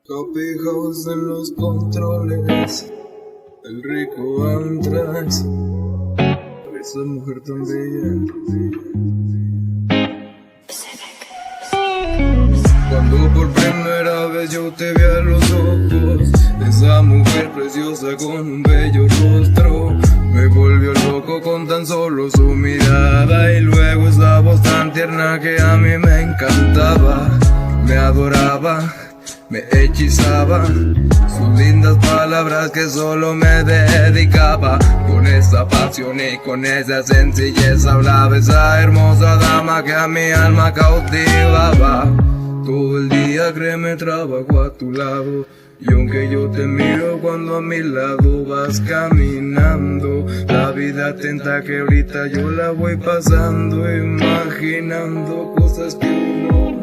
Copy house en los controles, el rico Antrax, esa mujer tan bella. Cuando por primera vez yo te vi a los ojos, esa mujer preciosa con un bello rostro, me volvió loco con tan solo su mirada. Y luego esa voz tan tierna que a mí me encantaba, me adoraba, me hechizaba, sus lindas palabras que solo me dedicaba. Con esa pasión y con esa sencillez hablaba esa hermosa dama que a mi alma cautivaba. Todo el día créeme trabajo a tu lado, y aunque yo te miro cuando a mi lado vas caminando, la vida tenta que ahorita yo la voy pasando, imaginando cosas que uno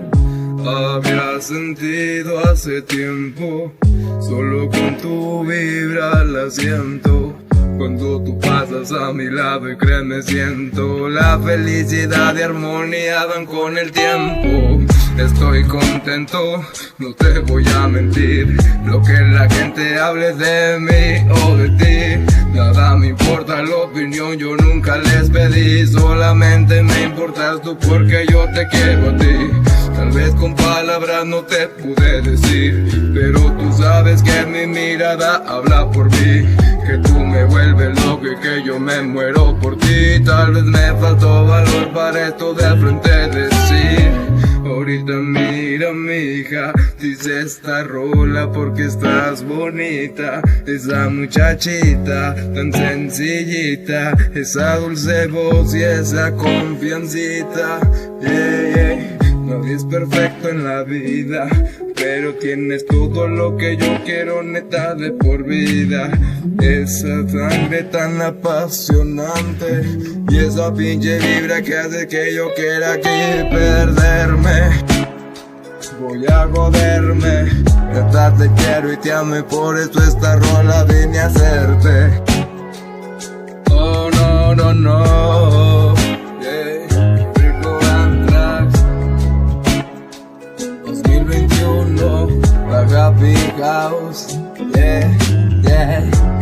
había sentido hace tiempo. Solo con tu vibra la siento, cuando tú pasas a mi lado, y créeme siento la felicidad y armonía dan con el tiempo. Estoy contento, no te voy a mentir, lo que la gente hable de mí o de ti, nada me importa la opinión, yo nunca les pedí, solamente me importas tú porque yo te quiero a ti. Tal vez con palabras no te pude decir, pero tú sabes que mi mirada habla por mí, que tú me vuelves loco y que yo me muero por ti. Tal vez me faltó valor para esto de frente decir. Ahorita mira mi hija, dice esta rola porque estás bonita. Esa muchachita tan sencillita, esa dulce voz y esa confiancita. Nadie es perfecto en la vida, pero tienes todo lo que yo quiero, neta de por vida. Esa sangre tan apasionante y esa pinche vibra que hace que yo quiera aquí perderme. Voy a joderme, neta te quiero y te amo, y por eso esta rola vine a hacerte. Oh no, no, no, Rico Antrax 2021, la Happy House, yeah.